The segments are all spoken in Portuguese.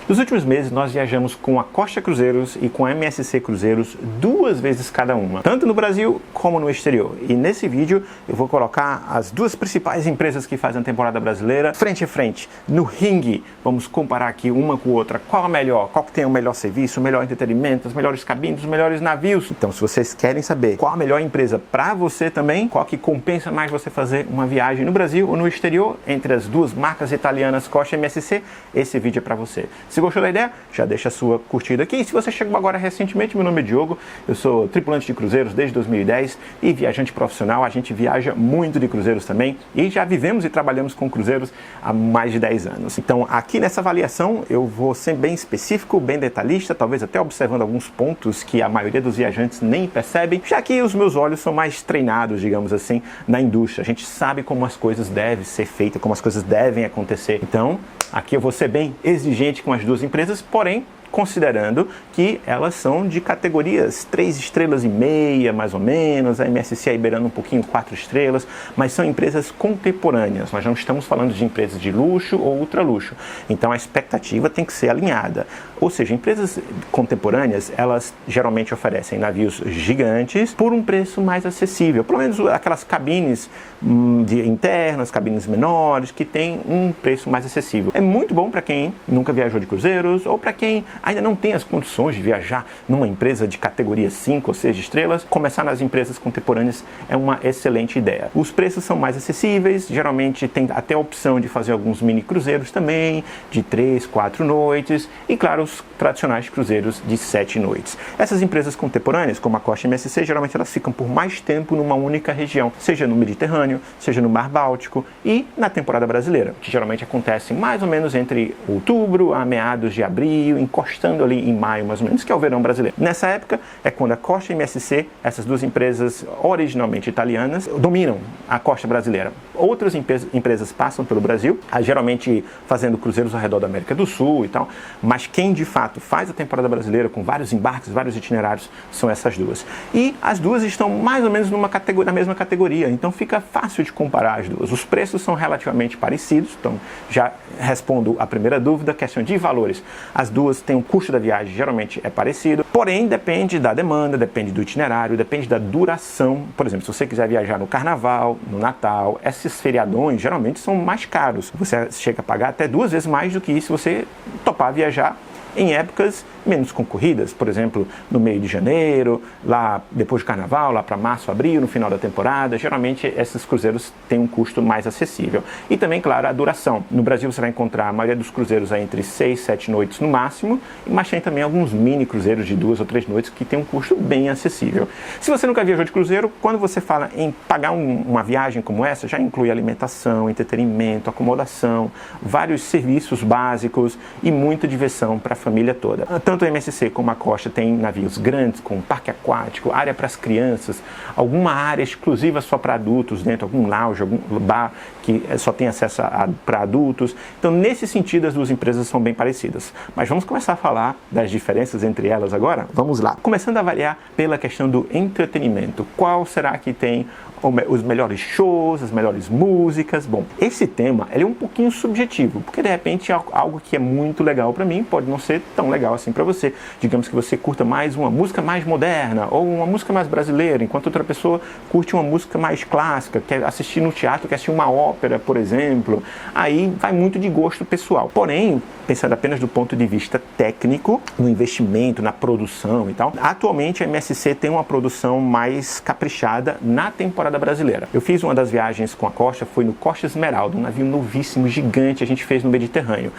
Nos últimos meses nós viajamos com a Costa Cruzeiros e com a MSC Cruzeiros 2 vezes cada uma, tanto no Brasil como no exterior. E nesse vídeo eu vou colocar as duas principais empresas que fazem a temporada brasileira frente a frente, no ringue. Vamos comparar aqui uma com a outra, qual a melhor, qual que tem o melhor serviço, o melhor entretenimento, as melhores cabines, os melhores navios. Então, se vocês querem saber qual a melhor empresa para você também, qual que compensa mais você fazer uma viagem no Brasil ou no exterior, entre as duas marcas italianas Costa e MSC, esse vídeo é para você. Se gostou da ideia, já deixa a sua curtida aqui. E se você chegou agora recentemente, meu nome é Diogo, eu sou tripulante de cruzeiros desde 2010 e viajante profissional. A gente viaja muito de cruzeiros também e já vivemos e trabalhamos com cruzeiros há mais de 10 anos. Então, aqui nessa avaliação, eu vou ser bem específico, bem detalhista, talvez até observando alguns pontos que a maioria dos viajantes nem percebem, já que os meus olhos são mais treinados, digamos assim, na indústria. A gente sabe como as coisas devem ser feitas, como as coisas devem acontecer. Então, aqui eu vou ser bem exigente com as duas empresas, porém, considerando que elas são de categorias 3 estrelas e meia, mais ou menos, a MSC aí beirando um pouquinho 4 estrelas, mas são empresas contemporâneas. Nós não estamos falando de empresas de luxo ou ultra luxo. Então a expectativa tem que ser alinhada. Ou seja, empresas contemporâneas, elas geralmente oferecem navios gigantes por um preço mais acessível. Pelo menos aquelas cabines internas, cabines menores, que têm um preço mais acessível. É muito bom para quem nunca viajou de cruzeiros ou para quem ainda não tem as condições de viajar numa empresa de categoria 5 ou 6 estrelas. Começar nas empresas contemporâneas é uma excelente ideia. Os preços são mais acessíveis, geralmente tem até a opção de fazer alguns mini cruzeiros também, de 3, 4 noites, e claro, os tradicionais cruzeiros de 7 noites. Essas empresas contemporâneas, como a Costa e a MSC, geralmente elas ficam por mais tempo numa única região, seja no Mediterrâneo, seja no Mar Báltico e na temporada brasileira, que geralmente acontece mais ou menos entre outubro a meados de abril, encostando ali em maio mais ou menos, que é o verão brasileiro. Nessa época é quando a Costa e a MSC, essas duas empresas originalmente italianas, dominam a costa brasileira. Outras empresas passam pelo Brasil, geralmente fazendo cruzeiros ao redor da América do Sul e tal, mas quem de fato faz a temporada brasileira com vários embarques, vários itinerários, são essas duas. E as duas estão mais ou menos na mesma categoria, então fica fácil de comparar as duas. Os preços são relativamente parecidos, então já respondo a primeira dúvida, questão de valores. As duas têm um custo da viagem, geralmente é parecido, porém depende da demanda, depende do itinerário, depende da duração. Por exemplo, se você quiser viajar no Carnaval, no Natal, esses feriadões geralmente são mais caros. Você chega a pagar até 2 vezes mais do que se você topar viajar em épocas menos concorridas, por exemplo, no meio de janeiro, lá depois do Carnaval, lá para março, abril, no final da temporada. Geralmente esses cruzeiros têm um custo mais acessível. E também, claro, a duração. No Brasil você vai encontrar a maioria dos cruzeiros aí entre 6, 7 noites no máximo, mas tem também alguns mini cruzeiros de 2 ou 3 noites que tem um custo bem acessível. Se você nunca viajou de cruzeiro, quando você fala em pagar uma viagem como essa, já inclui alimentação, entretenimento, acomodação, vários serviços básicos e muita diversão para a família toda. Tanto a MSC como a Costa tem navios grandes, com parque aquático, área para as crianças, alguma área exclusiva só para adultos dentro, algum lounge, algum bar que só tem acesso para adultos. Então, nesse sentido, as duas empresas são bem parecidas. Mas vamos começar a falar das diferenças entre elas agora? Vamos lá. Começando a avaliar pela questão do entretenimento. Qual será que tem os melhores shows, as melhores músicas? Bom, esse tema ele é um pouquinho subjetivo, porque de repente algo que é muito legal para mim pode não ser tão legal assim para você. Digamos que você curta mais uma música mais moderna ou uma música mais brasileira, enquanto outra pessoa curte uma música mais clássica, quer assistir no teatro, quer assistir uma ópera, por exemplo. Aí vai muito de gosto pessoal. Porém, pensando apenas do ponto de vista técnico, no investimento, na produção e tal, atualmente a MSC tem uma produção mais caprichada na temporada brasileira. Eu fiz uma das viagens com a Costa, foi no Costa Esmeralda, um navio novíssimo, gigante, a gente fez no Mediterrâneo.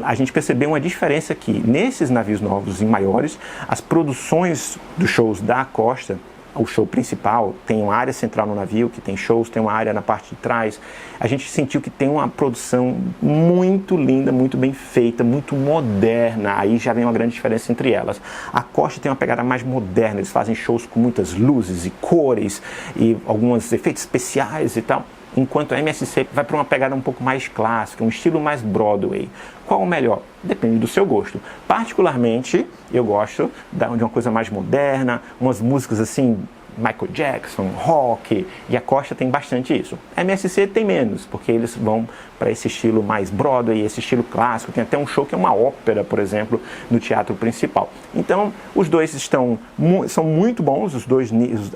A gente percebeu uma diferença que nesses navios novos e maiores, as produções dos shows da Costa, o show principal, tem uma área central no navio que tem shows, tem uma área na parte de trás. A gente sentiu que tem uma produção muito linda, muito bem feita, muito moderna. Aí já vem uma grande diferença entre elas. A Costa tem uma pegada mais moderna, eles fazem shows com muitas luzes e cores e alguns efeitos especiais e tal. Enquanto a MSC vai para uma pegada um pouco mais clássica, um estilo mais Broadway. Qual o melhor? Depende do seu gosto. Particularmente, eu gosto de uma coisa mais moderna, umas músicas assim Michael Jackson, rock, e a Costa tem bastante isso. A MSC tem menos, porque eles vão para esse estilo mais Broadway, esse estilo clássico. Tem até um show que é uma ópera, por exemplo, no teatro principal. Então, os dois são muito bons,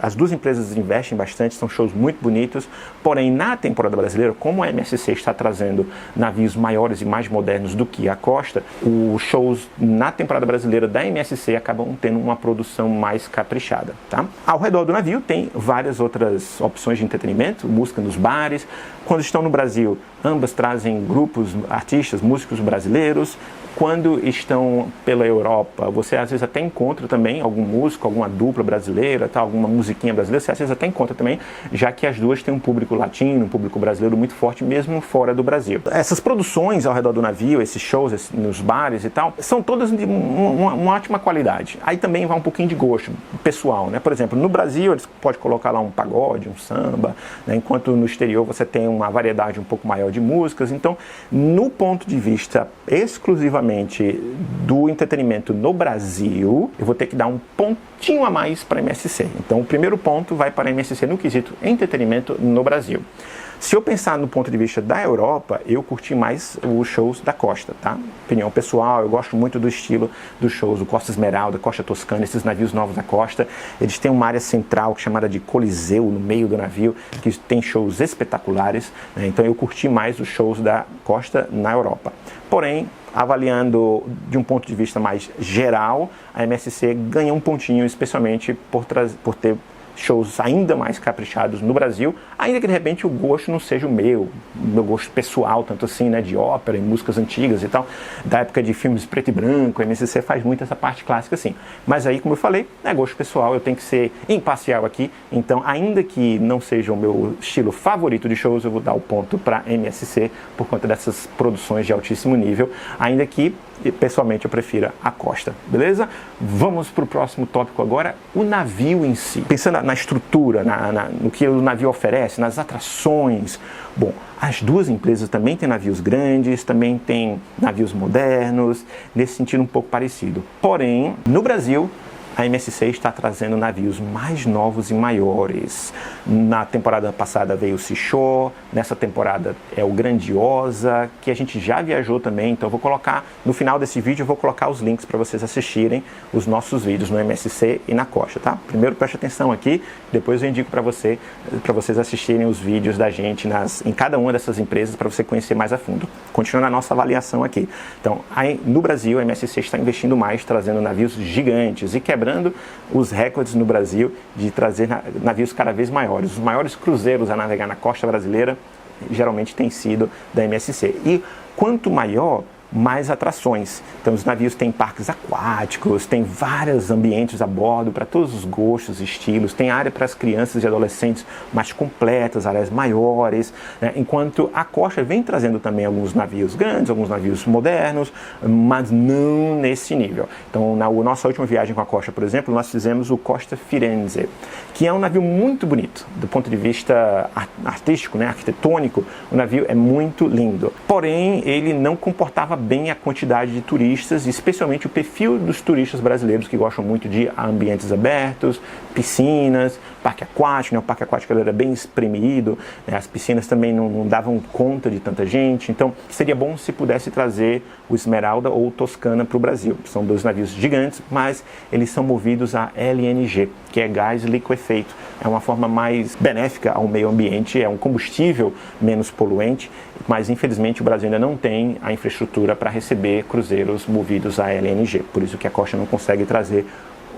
as duas empresas investem bastante, são shows muito bonitos, porém, na temporada brasileira, como a MSC está trazendo navios maiores e mais modernos do que a Costa, os shows na temporada brasileira da MSC acabam tendo uma produção mais caprichada, tá? Ao redor do navio tem várias outras opções de entretenimento, música nos bares. Quando estão no Brasil, ambas trazem grupos, artistas, músicos brasileiros. Quando estão pela Europa, você às vezes até encontra também algum músico, alguma dupla brasileira, tá? Alguma musiquinha brasileira, você às vezes até encontra também, já que as duas têm um público latino, um público brasileiro muito forte, mesmo fora do Brasil. Essas produções ao redor do navio, esses shows nos bares e tal, são todas de uma ótima qualidade. Aí também vai um pouquinho de gosto pessoal, né? Por exemplo, no Brasil eles podem colocar lá um pagode, um samba, né? Enquanto no exterior você tem uma variedade um pouco maior de músicas. Então, no ponto de vista exclusivamente do entretenimento no Brasil, eu vou ter que dar um pontinho a mais para a MSC. Então, o primeiro ponto vai para a MSC no quesito entretenimento no Brasil. Se eu pensar no ponto de vista da Europa, eu curti mais os shows da Costa, tá? Opinião pessoal, eu gosto muito do estilo dos shows do Costa Esmeralda, Costa Toscana, esses navios novos da Costa. Eles têm uma área central chamada de Coliseu no meio do navio, que tem shows espetaculares, né? Então eu curti mais os shows da Costa na Europa. Porém, avaliando de um ponto de vista mais geral, a MSC ganha um pontinho, especialmente por ter shows ainda mais caprichados no Brasil, ainda que de repente o gosto não seja o meu gosto pessoal, tanto assim, né, de ópera e músicas antigas e tal, da época de filmes preto e branco. A MSC faz muito essa parte clássica assim, mas aí, como eu falei, é gosto pessoal, eu tenho que ser imparcial aqui, então ainda que não seja o meu estilo favorito de shows, eu vou dar o ponto para MSC por conta dessas produções de altíssimo nível, ainda que pessoalmente eu prefiro a Costa, beleza? Vamos para o próximo tópico agora, o navio em si. Pensando na estrutura, no que o navio oferece, nas atrações. Bom, as duas empresas também têm navios grandes, também têm navios modernos, nesse sentido um pouco parecido. Porém, no Brasil, a MSC está trazendo navios mais novos e maiores. Na temporada passada veio o Seashore, nessa temporada é o Grandiosa, que a gente já viajou também, então eu vou colocar, no final desse vídeo eu vou colocar os links para vocês assistirem os nossos vídeos no MSC e na Costa, tá? Primeiro preste atenção aqui, depois eu indico para vocês assistirem os vídeos da gente em cada uma dessas empresas para você conhecer mais a fundo. Continuando a nossa avaliação aqui. Então, no Brasil, a MSC está investindo mais, trazendo navios gigantes e quebrando os recordes no Brasil de trazer navios cada vez maiores. Os maiores cruzeiros a navegar na costa brasileira geralmente têm sido da MSC. E quanto maior, mais atrações. Então os navios têm parques aquáticos, tem vários ambientes a bordo para todos os gostos, estilos, tem área para as crianças e adolescentes mais completas, áreas maiores, né? Enquanto a Costa vem trazendo também alguns navios grandes, alguns navios modernos, mas não nesse nível. Então na nossa última viagem com a Costa, por exemplo, nós fizemos o Costa Firenze, que é um navio muito bonito, do ponto de vista artístico, né? Arquitetônico, o navio é muito lindo. Porém, ele não comportava bem a quantidade de turistas, especialmente o perfil dos turistas brasileiros que gostam muito de ambientes abertos, piscinas, parque aquático, né? O parque aquático era bem espremido, né? As piscinas também não davam conta de tanta gente, então seria bom se pudesse trazer o Esmeralda ou o Toscana para o Brasil. São dois navios gigantes, mas eles são movidos a LNG, que é gás liquefeito. É uma forma mais benéfica ao meio ambiente, é um combustível menos poluente, mas infelizmente o Brasil ainda não tem a infraestrutura para receber cruzeiros movidos a LNG, por isso que a Costa não consegue trazer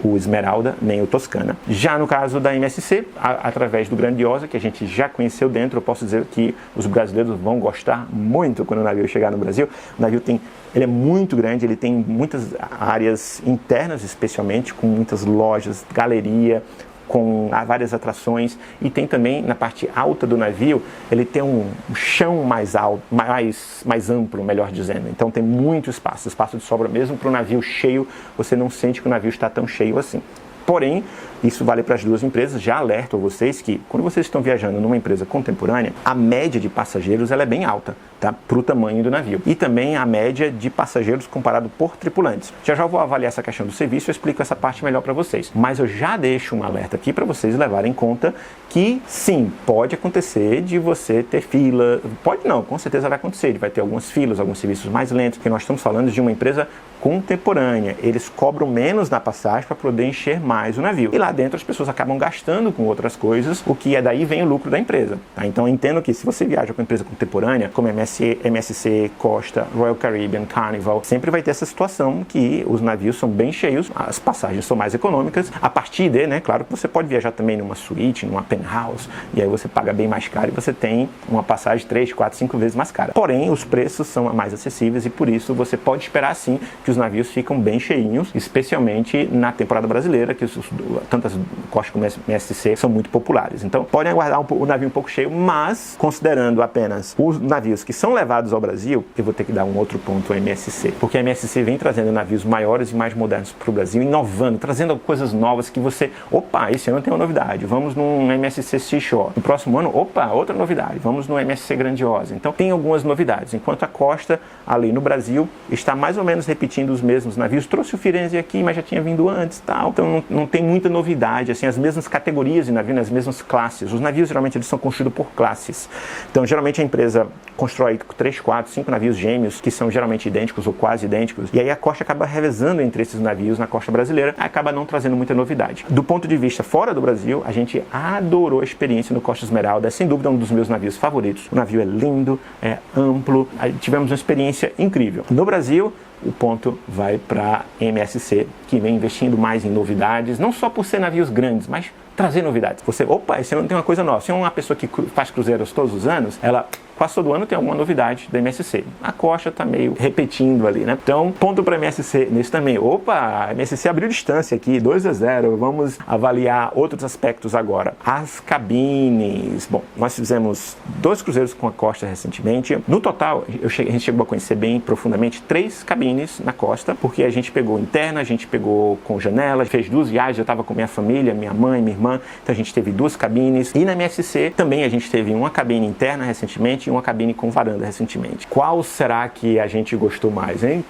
o Esmeralda nem o Toscana. Já no caso da MSC, através do Grandiosa, que a gente já conheceu dentro, eu posso dizer que os brasileiros vão gostar muito quando o navio chegar no Brasil. O navio ele é muito grande, ele tem muitas áreas internas, especialmente, com muitas lojas, galeria, com várias atrações, e tem também na parte alta do navio, ele tem um chão mais alto, mais amplo, melhor dizendo. Então tem muito espaço de sobra, mesmo para o navio cheio, você não sente que o navio está tão cheio assim. Porém, isso vale para as duas empresas. Já alerto a vocês que, quando vocês estão viajando numa empresa contemporânea, a média de passageiros ela é bem alta, tá? Para o tamanho do navio. E também a média de passageiros comparado por tripulantes. Já vou avaliar essa questão do serviço e explico essa parte melhor para vocês. Mas eu já deixo um alerta aqui para vocês levarem em conta que, sim, pode acontecer de você ter fila. Pode não, com certeza vai acontecer. Vai ter algumas filas, alguns serviços mais lentos, porque nós estamos falando de uma empresa contemporânea. Eles cobram menos na passagem para poder encher mais o navio. E lá dentro as pessoas acabam gastando com outras coisas, o que é daí vem o lucro da empresa. Tá? Então eu entendo que se você viaja com uma empresa contemporânea, como MSC, Costa, Royal Caribbean, Carnival, sempre vai ter essa situação que os navios são bem cheios, as passagens são mais econômicas. A partir de, né, claro que você pode viajar também numa suíte, numa penthouse, e aí você paga bem mais caro e você tem uma passagem 3, 4, 5 vezes mais cara. Porém, os preços são mais acessíveis e por isso você pode esperar sim que os navios ficam bem cheinhos, especialmente na temporada brasileira, que tantas Costa como MSC são muito populares. Então, podem aguardar o navio um pouco cheio, mas considerando apenas os navios que são levados ao Brasil, eu vou ter que dar um outro ponto ao MSC, porque a MSC vem trazendo navios maiores e mais modernos para o Brasil, inovando, trazendo coisas novas que você, opa, esse ano tem uma novidade, vamos num MSC Seashore. No próximo ano, opa, outra novidade, vamos no MSC Grandiosa. Então, tem algumas novidades, enquanto a Costa, ali no Brasil, está mais ou menos repetindo os mesmos navios. Trouxe o Firenze aqui, mas já tinha vindo antes, tal. Então não tem muita novidade, assim, as mesmas categorias de navio, as mesmas classes. Os navios geralmente eles são construídos por classes. Então geralmente a empresa constrói 3, 4, 5 navios gêmeos que são geralmente idênticos ou quase idênticos. E aí a Costa acaba revezando entre esses navios na costa brasileira, acaba não trazendo muita novidade. Do ponto de vista fora do Brasil, a gente adorou a experiência no Costa Esmeralda. É sem dúvida um dos meus navios favoritos. O navio é lindo, é amplo. Tivemos uma experiência incrível. No Brasil, o ponto vai para MSC, que vem investindo mais em novidades, não só por ser navios grandes, mas trazer novidades. Você, opa, esse ano tem uma coisa nova. Se é uma pessoa que faz cruzeiros todos os anos, ela quase todo ano tem alguma novidade da MSC. A Costa está meio repetindo ali, né? Então, ponto para MSC nesse também. Opa, a MSC abriu distância aqui, 2-0. Vamos avaliar outros aspectos agora. As cabines. Bom, nós fizemos 2 cruzeiros com a Costa recentemente. No total, a gente chegou a conhecer bem profundamente 3 cabines na Costa, porque a gente pegou interna, a gente pegou com janela, fez 2 viagens, eu estava com minha família, minha mãe, minha irmã, então a gente teve 2 cabines. E na MSC também a gente teve uma cabine interna recentemente e uma cabine com varanda recentemente. Qual será que a gente gostou mais, hein?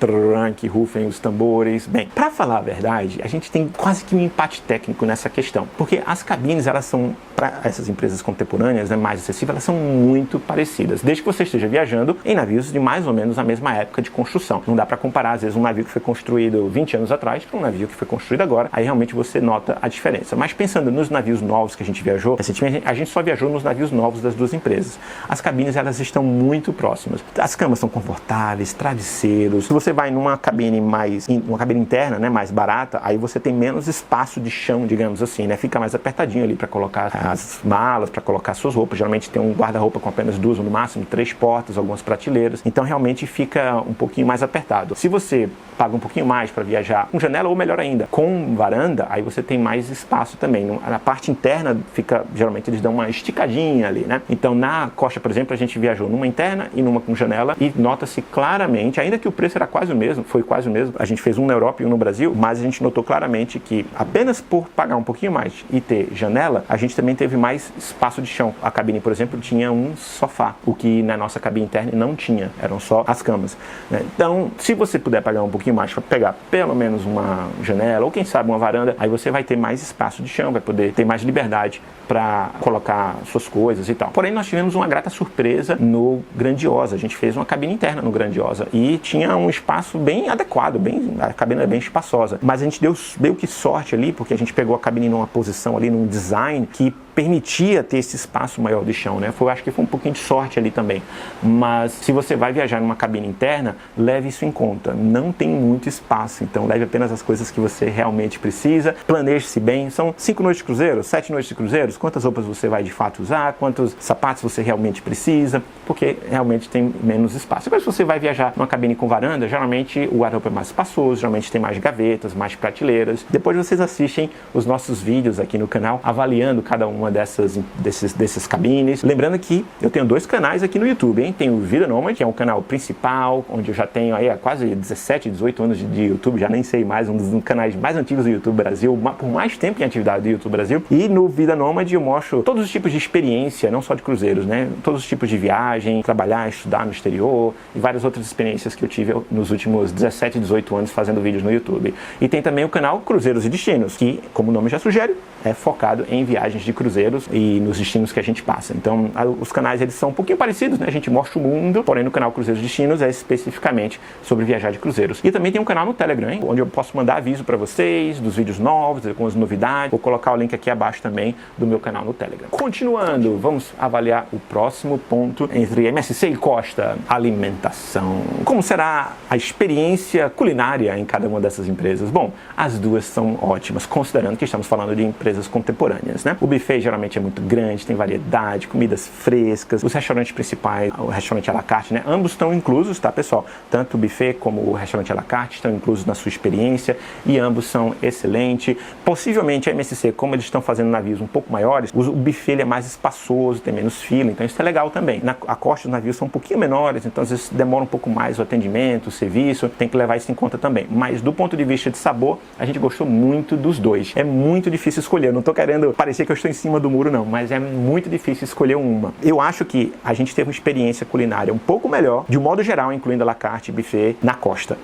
Que rufem os tambores. Bem, para falar a verdade, a gente tem quase que um empate técnico nessa questão, porque as cabines, elas são, para essas empresas contemporâneas, né, mais acessíveis, elas são muito parecidas, desde que você esteja viajando em navios de mais ou menos a mesma época de construção. Não dá para comparar, às vezes, um navio que foi construído 20 anos atrás para um navio que foi construído agora, aí realmente você nota a diferença. Mas pensando nos navios novos que a gente viajou, recentemente a gente só viajou nos navios novos das duas empresas. As cabines, elas estão muito próximas. As camas são confortáveis, travesseiros. Se você vai numa cabine uma cabine interna, né, mais barata, aí você tem menos espaço de chão, digamos assim, né? Fica mais apertadinho ali para colocar as malas, para colocar suas roupas. Geralmente tem um guarda-roupa com apenas 2 ou no máximo 3 portas, algumas prateleiras. Então realmente fica um pouquinho mais apertado. Se você paga um pouquinho mais para viajar com janela, ou melhor ainda, com varanda, aí você tem mais espaço também. Na parte interna fica, geralmente eles dão uma esticadinha ali, né? Então na Costa, por exemplo, a gente viajou numa interna e numa com janela e nota-se claramente, ainda que o preço era quase o mesmo, foi quase o mesmo, a gente fez um na Europa e um no Brasil, mas a gente notou claramente que apenas por pagar um pouquinho mais e ter janela, a gente também teve mais espaço de chão. A cabine, por exemplo, tinha um sofá, o que na nossa cabine interna não tinha, eram só as camas, né? Então, se você puder pagar um pouquinho mais para pegar pelo menos uma janela ou quem sabe uma varanda, aí você vai ter mais espaço de chão, vai poder ter mais liberdade para colocar suas coisas e tal. Porém, nós tivemos uma grata surpresa no Grandiosa. A gente fez uma cabine interna no Grandiosa e tinha um espaço bem adequado, a cabine é bem espaçosa. Mas a gente deu meio que sorte ali, porque a gente pegou a cabine numa posição ali, num design que permitia ter esse espaço maior de chão, né? Acho que foi um pouquinho de sorte ali também. Mas se você vai viajar numa cabine interna, leve isso em conta. Não tem muito espaço, então leve apenas as coisas que você realmente precisa. Planeje-se bem. São 5 noites de cruzeiro, 7 noites de cruzeiros. Quantas roupas você vai de fato usar? Quantos sapatos você realmente precisa? Porque realmente tem menos espaço. Agora, se você vai viajar numa cabine com varanda, geralmente o guarda-roupa é mais espaçoso, geralmente tem mais gavetas, mais prateleiras. Depois vocês assistem os nossos vídeos aqui no canal, avaliando cada uma uma desses cabines. Lembrando que eu tenho 2 canais aqui no YouTube, hein? Tem o Vida Nômade, que é um canal principal, onde eu já tenho aí há quase 17, 18 anos de YouTube, já nem sei mais, um dos canais mais antigos do YouTube Brasil, por mais tempo em atividade do YouTube Brasil. E no Vida Nômade eu mostro todos os tipos de experiência, não só de cruzeiros, né? Todos os tipos de viagem, trabalhar, estudar no exterior e várias outras experiências que eu tive nos últimos 17, 18 anos fazendo vídeos no YouTube. E tem também o canal Cruzeiros e Destinos, que, como o nome já sugere, é focado em viagens de cruzeiros e nos destinos que a gente passa. Então, os canais eles são um pouquinho parecidos, né? A gente mostra o mundo, porém no canal Cruzeiros e Destinos é especificamente sobre viajar de cruzeiros. E também tem um canal no Telegram, hein? Onde eu posso mandar aviso para vocês dos vídeos novos, com as novidades. Vou colocar o link aqui abaixo também do meu canal no Telegram. Continuando, vamos avaliar o próximo ponto entre MSC e Costa: alimentação. Como será a experiência culinária em cada uma dessas empresas? Bom, as duas são ótimas, considerando que estamos falando de empresas contemporâneas, né? O buffet geralmente é muito grande, tem variedade, comidas frescas. Os restaurantes principais, o restaurante à la carte, né? Ambos estão inclusos, tá, pessoal? Tanto o buffet como o restaurante à la carte estão inclusos na sua experiência e ambos são excelentes. Possivelmente a MSC, como eles estão fazendo navios um pouco maiores, o buffet ele é mais espaçoso, tem menos fila, então isso é legal também. A Costa, os navios são um pouquinho menores, então às vezes demora um pouco mais o atendimento, o serviço, tem que levar isso em conta também. Mas do ponto de vista de sabor, a gente gostou muito dos dois. É muito difícil escolher. Eu não tô querendo parecer que eu estou em cima do muro, não, mas é muito difícil escolher uma. Eu acho que a gente teve uma experiência culinária um pouco melhor, de um modo geral, incluindo a la carte e buffet, na Costa.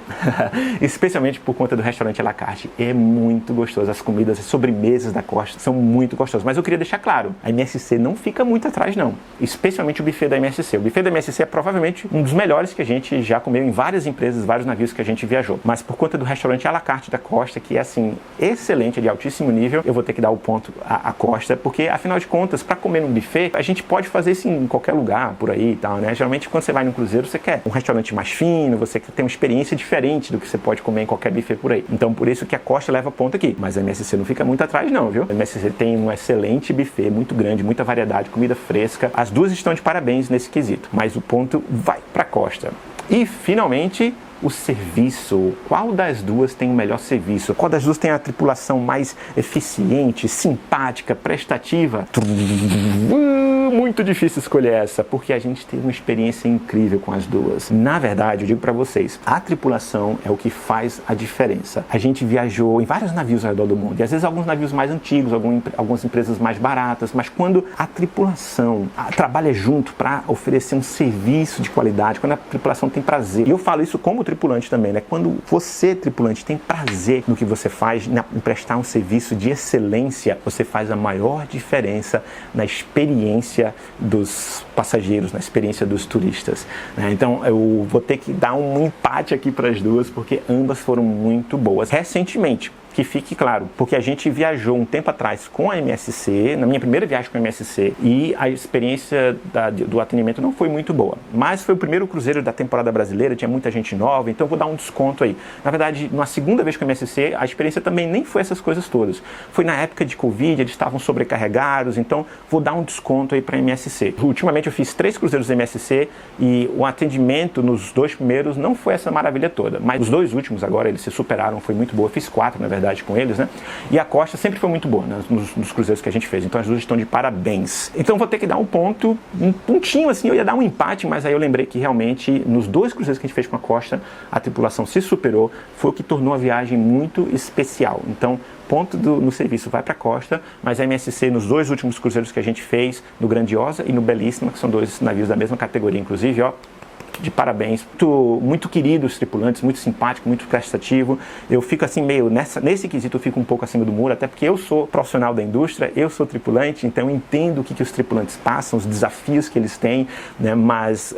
Especialmente por conta do restaurante à la carte. É muito gostoso. As comidas, as sobremesas da Costa são muito gostosas. Mas eu queria deixar claro, a MSC não fica muito atrás, não. Especialmente o buffet da MSC. O buffet da MSC é provavelmente um dos melhores que a gente já comeu em várias empresas, vários navios que a gente viajou. Mas por conta do restaurante à la carte da Costa, que é assim, excelente, de altíssimo nível, eu vou ter que dar o ponto à Costa, porque afinal de contas, para comer num buffet, a gente pode fazer isso em qualquer lugar, por aí e tal, né? Geralmente quando você vai num cruzeiro, você quer um restaurante mais fino, você quer ter uma experiência diferente do que você pode comer em qualquer buffet por aí. Então por isso que a Costa leva ponto aqui. Mas a MSC não fica muito atrás não, viu? A MSC tem um excelente buffet, muito grande, muita variedade, comida fresca. As duas estão de parabéns nesse quesito, mas o ponto vai para Costa. E finalmente, o serviço. Qual das duas tem o melhor serviço? Qual das duas tem a tripulação mais eficiente, simpática, prestativa? Muito difícil escolher essa, porque a gente teve uma experiência incrível com as duas. Na verdade, eu digo para vocês, a tripulação é o que faz a diferença. A gente viajou em vários navios ao redor do mundo, e às vezes alguns navios mais antigos, algumas empresas mais baratas, mas quando a tripulação trabalha junto para oferecer um serviço de qualidade, quando a tripulação tem prazer, e eu falo isso como tripulante também, né? Quando você, tripulante, tem prazer no que você faz, em prestar um serviço de excelência, você faz a maior diferença na experiência dos passageiros, na experiência dos turistas, né? Então eu vou ter que dar um empate aqui para as duas, porque ambas foram muito boas. Recentemente, que fique claro, porque a gente viajou um tempo atrás com a MSC, na minha primeira viagem com a MSC, e a experiência do atendimento não foi muito boa. Mas foi o primeiro cruzeiro da temporada brasileira, tinha muita gente nova, então eu vou dar um desconto aí. Na verdade, na segunda vez com a MSC, a experiência também nem foi essas coisas todas. Foi na época de Covid, eles estavam sobrecarregados, então vou dar um desconto aí para a MSC. Ultimamente eu fiz 3 cruzeiros da MSC e o atendimento nos 2 primeiros não foi essa maravilha toda, mas os 2 últimos agora eles se superaram, foi muito boa. Eu fiz 4, na verdade, com eles, né? E a Costa sempre foi muito boa, né? nos cruzeiros que a gente fez, então as duas estão de parabéns. Então vou ter que dar um ponto, um pontinho assim, eu ia dar um empate, mas aí eu lembrei que realmente nos 2 cruzeiros que a gente fez com a Costa, a tripulação se superou, foi o que tornou a viagem muito especial. Então ponto no serviço vai para a Costa, mas a MSC nos 2 últimos cruzeiros que a gente fez, no Grandiosa e no Belíssima, que são 2 navios da mesma categoria, inclusive, ó, de parabéns. Muito querido os tripulantes, muito simpático, muito prestativo. Eu fico assim meio, nesse quesito eu fico um pouco acima do muro, até porque eu sou profissional da indústria, eu sou tripulante, então eu entendo o que os tripulantes passam, os desafios que eles têm, né? Mas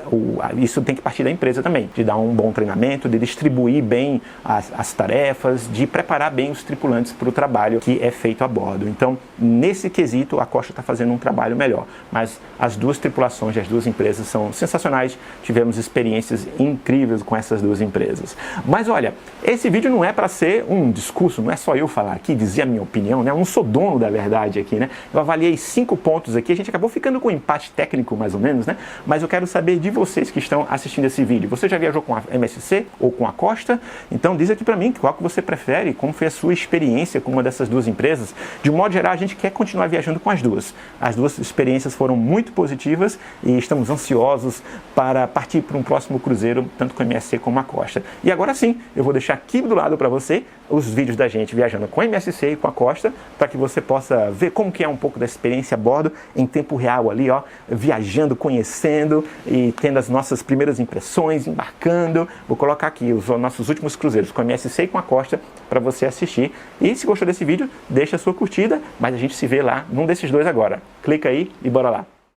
isso tem que partir da empresa também, de dar um bom treinamento, de distribuir bem as tarefas, de preparar bem os tripulantes para o trabalho que é feito a bordo. Então, nesse quesito, a Costa está fazendo um trabalho melhor. Mas as duas tripulações, as duas empresas são sensacionais, tivemos experiências incríveis com essas duas empresas. Mas olha, esse vídeo não é para ser um discurso, não é só eu falar aqui, dizer a minha opinião, né? Eu não sou dono da verdade aqui, né? Eu avaliei 5 pontos aqui, a gente acabou ficando com um empate técnico mais ou menos, né? Mas eu quero saber de vocês que estão assistindo esse vídeo. Você já viajou com a MSC ou com a Costa? Então diz aqui para mim qual que você prefere, como foi a sua experiência com uma dessas duas empresas. De um modo geral, a gente quer continuar viajando com as duas. As duas experiências foram muito positivas e estamos ansiosos para partir para um próximo cruzeiro, tanto com a MSC como a Costa. E agora sim, eu vou deixar aqui do lado para você os vídeos da gente viajando com a MSC e com a Costa, para que você possa ver como que é um pouco da experiência a bordo em tempo real ali, ó, viajando, conhecendo e tendo as nossas primeiras impressões, embarcando. Vou colocar aqui os nossos últimos cruzeiros com a MSC e com a Costa para você assistir. E se gostou desse vídeo, deixa a sua curtida, mas a gente se vê lá num desses dois agora. Clica aí e bora lá.